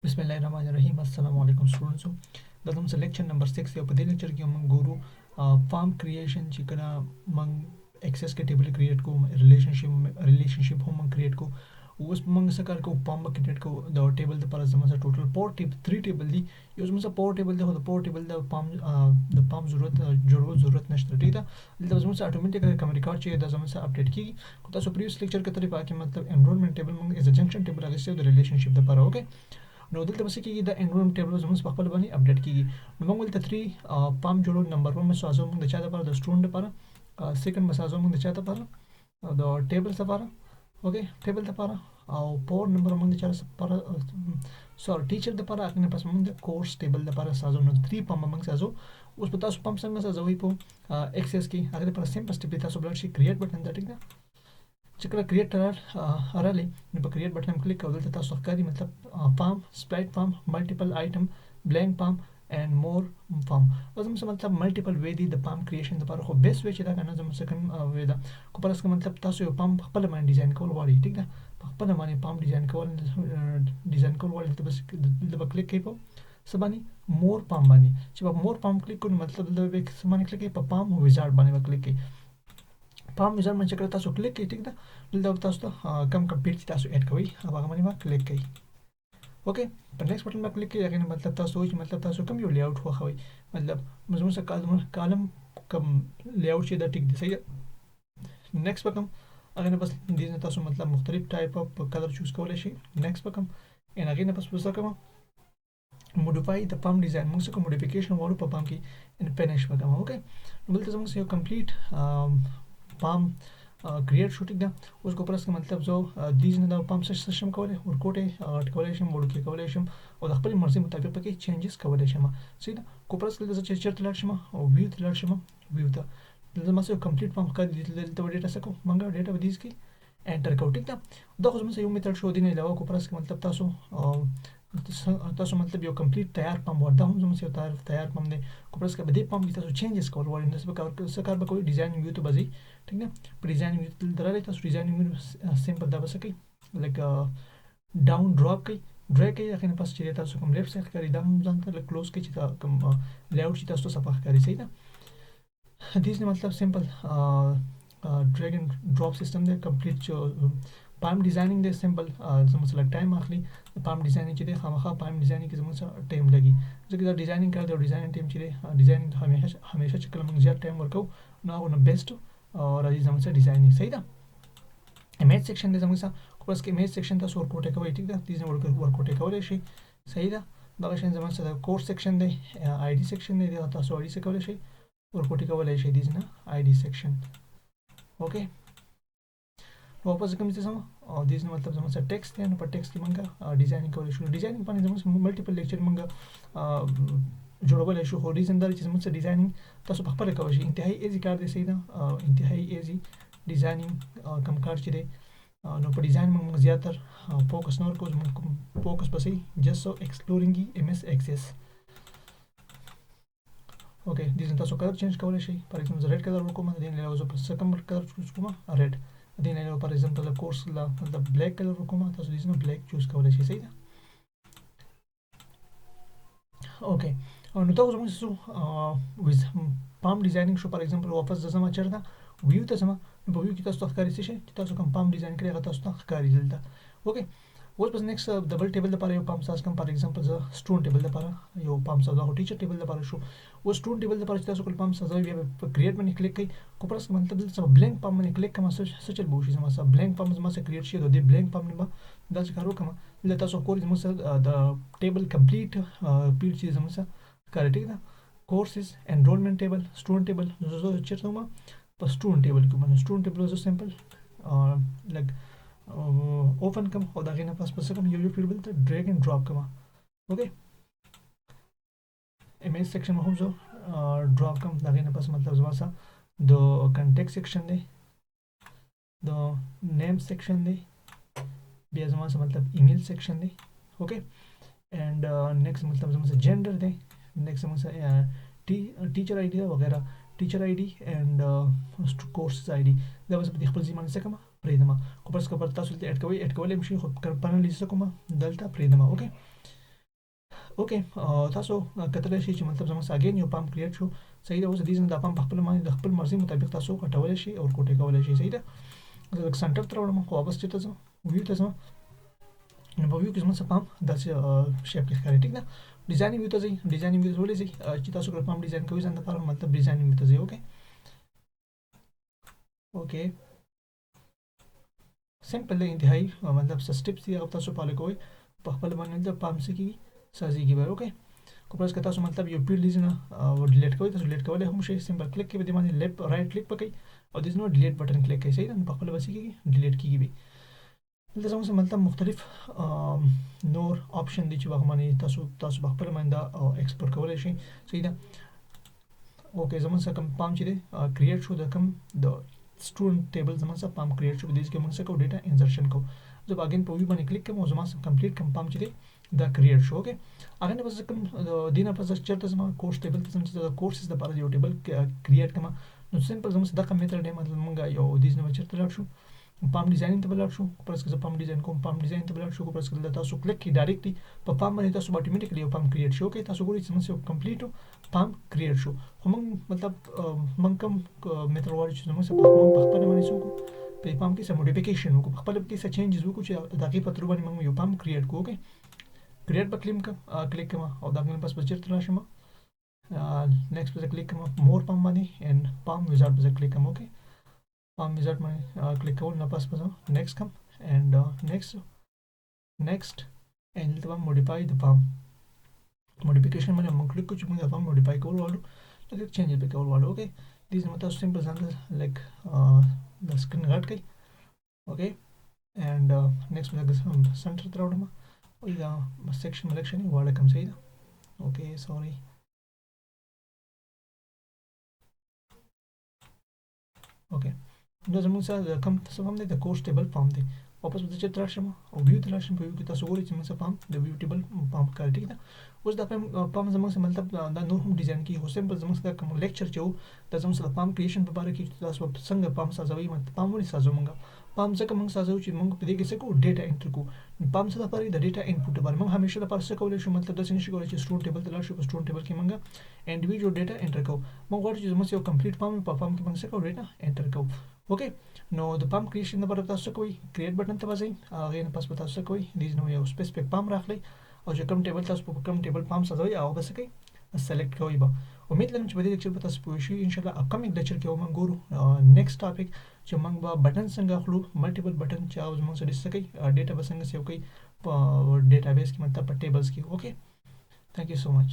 बिस्मिल्लाहिर्रहमानिर्रहीम अस्सलाम वालेकुम स्टूडेंट्सो دا زموږ لیکچر نمبر 6 دی او په دې لیکچر کې موږ ګورو فارم کریشن چې کله موږ ایکسس کې ټیبل کریټ کوو ریلیشنشپ هم موږ کریټ کوو اوس موږ څه کار کوو فارم به کریټ کوو د ټیبل لپاره زموږ ټوټل 3 ټیبل دي یو زموږ 4 ټیبل دی خو د 4 ټیبل د فارم ضرورت نشته ټیک ده دلته زموږ اتوماتیک کوم ریکارډ چې دا زموږ اپډیټ کیږي خو تاسو پریویس لیکچر کې طریقه کې مطلب انرولمنت ټیبل موږ از ا جنکشن ټیبل راغلی د ریلیشنشپ لپاره اوکے نو دلته بس کېږي د انرولمنت ټیبل زموږ په خپل باندې اپډیټ کیږي نو موږ ولته 3 پام جوړو نمبر 1 مسازو موږ د چا لپاره د سټوډنټ لپاره سیکنډ مسازو موږ د چا لپاره د ټیبل لپاره اوکې ټیبل لپاره او 4 نمبر موږ د چا لپاره سوري ټیچر لپاره اخنه پس موږ د کورس ټیبل لپاره سازو نو 3 پام موږ سازو اوس په تاسو پام څنګه سازوي په ایکسس کې هغه لپاره سمپل سټیپ تاسو بلل شي کریټ بٹن ته ټیک ده چې کله کریټ راغلی نو په کریټ بټن کلیک کوئ دلته تاسو ښکاري مطلب فارم سپلایټ فارم ملټیپل آیټم بلینک فارم اینڈ مور فارم او زموږ مطلب ملټیپل وی دي د فارم کریشن لپاره خو بیسټ وی چې دا کنه زموږ کوم وی ده خو پر اسکه مطلب تاسو یو فارم خپل باندې ډیزاین کول غواړئ ټیک ده خپل باندې فارم ډیزاین کول غواړئ ته بس د کلیک کوئ په سبانی مور فارم باندې چې په مور فارم کلیک کوئ مطلب د سبانی کلیک کوئ په فارم ویزارډ باندې کلیک کوئ فارم ویزارډ باندې کله تاسو کلیک کوئ ټیک ده دلته تاسو ته کم پیج تاسو اډ کوئ هغه باندې کلیک کوئ اوکې په نیکسټ بٹن باندې کلیک کوئ هغه مطلب تاسو چې مطلب تاسو کوم یو لی اوټ خوښوئ مطلب زموږ څه کالم کوم لی اوټ چې دا ټیک دی صحیح ده نیکسټ وکم هغه نه بس دې تاسو مطلب مختلف ټایپ اف کلر چوز کولای شئ نیکسټ وکم ان هغه نه بس وسه کوم modify the palm design موږ څه کوم modification وړو په پام کې ان فینیش وکم اوکې نو بلته زموږ یو کمپلیټ palm کریټ شو ټیک ده اوس کو پرس مطلب زه دیز نه د پام سیستم کولای ورکوټه کولای شم وړو کې کولای شم او د خپل مرزي مطابق پکې چینجز کولای شم صحیح ده کو پرس کله چې چرته لاړ شم او ویو ته لاړ شم ویو ته دلته ما سره کمپلیټ پام کړی دلته ډیټا سکو منګه ډیټا ودیز کې انټر کوو ټیک ده دا خو زموږ یو میثډ شو دی نه علاوه کو پرس مطلب تاسو مطلب یو کمپلیټ تیار پام ورته هم زموږ یو تیار پام دی کو پرس کې بده پام کې تاسو چینجز کول وړي نسبت څه کار به کوئی ډیزاین ویو ته بځي ٹھیک ده په ډیزاین ویو درلې تاسو ډیزاین ویو سمپل دا بس کوي لایک ډاون ډراپ کوي ډرګ کوي هغه پس چې تاسو کوم لیفټ سایډ کاری دا هم ځان ته کلوز کوي چې کوم لی اوټ چې تاسو صفحه کاری صحیح ده دیس نه مطلب سمپل ډرګ اینڈ ډراپ سیستم دی کمپلیټ پام ډیزاینینګ دی سمپل زموږ سره ټایم اخلي پام ډیزاینینګ چې دی خامخا پام ډیزاینینګ کې زموږ سره ټایم لګي ځکه دا ډیزاینینګ کار دی ډیزاینینګ ټیم چې دی ډیزاینینګ همیشه چې کله موږ زیات ټایم ورکو نو هغه بیسټ راځي زموږ سره ډیزاینینګ صحیح ده امیج سیکشن دی زموږ سره کوس کې امیج سیکشن تاسو ورکوټه کوي ټیک ده تاسو ورکوټه کولای شئ صحیح ده دا شین زموږ سره کورس سیکشن دی آی ډی سیکشن دی تاسو آی ډی څه کولای شئ ورکوټه کولای شئ دیز نه آی ډی سیکشن اوکې واپس کوم څه سم او دیز نه مطلب زموږ سره ټیکسټ دی نو په ټیکسټ کې موږ ډیزاینینګ کولای شو ډیزاینینګ باندې زموږ ملټیپل لیکچر موږ جوړولای شو خو ریزن دا چې زموږ سره ډیزاینینګ تاسو په خپل کوئ شي انتهایی ایزی کار دی صحیح ده انتهایی ایزی ډیزاینینګ کم کار چې دی نو په ډیزاین موږ زیاتر فوکس نه ورکوو موږ فوکس پسې جست سو ایکسپلورینګ ایم ایس ایکسس اوکې دیز تاسو کلر چینج کولای شئ فار ایگزامپل ریډ کلر وکوم د دې له زو په کوم کلر چوز کوم ریډ د دې له فار ایگزامپل کورس لا مطلب بلیک کلر وکوم تاسو دیز نو بلیک چوز کولای شئ صحیح ده اوکې نو تاسو موږ سو ویز پام ډیزاینینګ شو فار ایگزامپل واپس زما چرته ویو ته زما په ویو کې تاسو ښکاری شي چې تاسو کوم پام ډیزاین کړی هغه تاسو ته ښکاری دلته اوکې اوس بس نیکسټ ډبل ټیبل لپاره یو پام ساز کوم فار ایگزامپل ز سټوډنټ ټیبل لپاره یو پام ساز او ټیچر ټیبل لپاره شو او سټوډنټ ټیبل لپاره چې تاسو کوم پام ساز بیا په کریټ باندې کلیک کوئ کوپرس مطلب چې بلینک پام باندې کلیک کوم څه چل بوشي زما سره بلینک پام زما سره کریټ شي د دې بلینک پام نه دا څه کارو کوم د تاسو کور زما سره د ټیبل کمپلیټ پیډ چې زما سره کار ټیک ده کورسز انرولمنت ټیبل سټوډنټ ټیبل زه چیرته ما په سټوډنټ ټیبل کې باندې سټوډنټ ټیبل زه سمپل لګ اوپن کوم او دا غینه پس کوم یو پیډ ته ډریګ اینڈ ډراپ کوم اوکې امیج سیکشن هم زه ډراپ کوم دا غینه پس مطلب زما سره د کنټیکست سیکشن دی د نیم سیکشن دی بیا زما سره مطلب ایمیل سیکشن دی اوکې اینڈ نیکسٹ مطلب زما سره جنډر دی نیکسٹ زما سره ټیچر آی ډی وغیرہ ټیچر آی ډی اینڈ کورسز آی ډی دا بس په خپل ځای باندې څه کوم پرېږدم کو پرس کو پر تاسو ته اډ کوئ اډ کولای شئ خو پنل لیست کوم دلته پرېږدم اوکې اوکې تاسو کتلی شئ چې مطلب زموږ څخه اګین یو پام کریټ شو صحیح ده. اوس د دې ځای دا پام په خپل باندې د خپل مرضي مطابق تاسو کټولی شئ او کوټې کولی شئ. صحیح ده. زه لږ سنټر ته راوړم خو واپس چېرته ځم ویو ته ځم نو په ویو کې زموږ څخه پام داسې شیپ کې ښکاري. ټیک ده. ډیزاینینګ ویو ته ځئ. ډیزاینینګ ویو ته ولې ځئ چې تاسو کله پام ډیزاین کوئ ځان لپاره مطلب ډیزاینینګ ویو ته ځئ. اوکې اوکې سمپل دی انتهایی مطلب څه سټیپس دي هغه تاسو فالو کوئ په خپل باندې د پام څه کېږي سازېږي به. اوکې کو پرس که تاسو مطلب یو پیډ لیزنه ډیلیټ کوئ تاسو ډیلیټ کولی هم شئ. سمپل کلیک کوئ په دې باندې لیفټ رایټ کلیک وکړئ او د نو ډیلیټ بټن کلیک کوئ. صحیح ده. په خپل به څه کېږي ډیلیټ کېږي به. دلته زموږ سره مطلب مختلف نور آپشن دي چې په هغه باندې تاسو په خپل باندې دا ایکسپورټ کولی شئ. صحیح ده. اوکې زموږ سره کوم پام چې دی کریټ شو د کوم د سټوډنټ ټیبل زموږ سره پام کریټ شو په دې کې موږ څه کوو ډیټا انسرشن کوو. زه به اګین په ویو باندې کلیک کوم او زما سره کمپلیټ کوم پام چې دی دا کریټ شو. اوکې هغه نه بس کوم دې نه پس چېرته زما کورس ټیبل ته ځم چې د کورسز دپاره یو ټیبل کریټ کړم نو سمپل زموږ دغه میتھډ دی مطلب موږ یو دې نه به چېرته لاړ شو پام ډیزاینینګ ته به لاړ شو. پرس که زه پام ډیزاین کوم پام ډیزاین ته به لاړ شو. پرس که دلته تاسو کلیک کړئ ډایرکټلی په پام باندې تاسو به اټومیټیکلی یو پام کریټ شي. اوکې تاسو ګورئ چې زموږ یو کمپلیټ پام کریټ شو. خو موږ مطلب موږ کوم میتھډ غواړو چې زموږ موږ په خپله باندې څه وکړو په پام کې څه موډیفیکیشن وکړو په خپله کې څه چینجز وکړو چې د هغې په ترو باندې موږ یو پام کریټ کړو. اوکې کریټ به کلیک کوم او دا غوښتل بس به چېرته راشم نیکسټ به زه کلیک کوم مور پام باندې اینډ پام ویزارډ به زه کلیک کوم. اوکې پام ویزارډ باندې کلیک کول نه پس به زه نیکسټ کوم اینډ نیکسټ اینډ دلته به موډیفای د پام موډیفیکیشن باندې موږ کلیک کوو چې موږ د پام موډیفای کول غواړو لږ چینجز به کول غواړو. اوکې دې زما تاسو سمپل ځان لږ د سکرین غټ کړئ. اوکې اینډ نیکسټ به سنټر ته راوړم او دا سیکشن ملکشن یې واړه کم. صحیح ده. اوکې سوري اوکې دا زموږ سره کوم څه فارم دی د کورس ټیبل فارم دی. واپس به چېرته راشم او ویو ته راشم. په ویو کې تاسو ګورئ چې موږ پام د ویو ټیبل پام ښکاري. ټیک ده. اوس دا پام زموږ سره مطلب دا نور هم ډیزاین کېږي خو سمپل زموږ سره کوم لیکچر چې و دا زموږ سره پام کریشن په باره کې تاسو څنګه پام سازوئ پام ولې سازو موږ پام ځکه موږ سازو چې موږ په دې کې څه کوو ډیټا انټر کوو. پام څه لپاره د ډیټا انپوټ لپاره موږ همیشه لپاره څه کولی شو مطلب داسې نشو کولی چې سټوډنټ ټیبل ته لاړ شو په سټوډنټ ټیبل کې موږ انډیویډوال ډیټا انټر کوو. موږ غواړو چې زموږ یو کمپلیټ پام په پام کې موږ څه کوو ډیټا انټر کوو. اوکې نو د پام کریشن لپاره تاسو څه کوئ کریټ بټن ته به ځئ هغې نه پس به تاسو څه کوئ دې نو یو سپیسیفیک پام راخلئ او چې کوم ټیبل تاسو په کوم ټیبل پام سازوئ هغه به څه کوئ سلیکټ کوئ به. امید لرم چې په دې لیکچر به تاسو پوه شئ. انشاءالله اپکمنګ لیکچر کې به موږ ګورو نیکسټ ټاپک چې موږ به بټن څنګه اخلو ملټیپل بټن چې هغه زموږ سره څه کوي ډیټا به څنګه سیو کوي په ډیټا بیس کې مطلب په ټیبلز کې. اوکې تھینک یو سو مچ.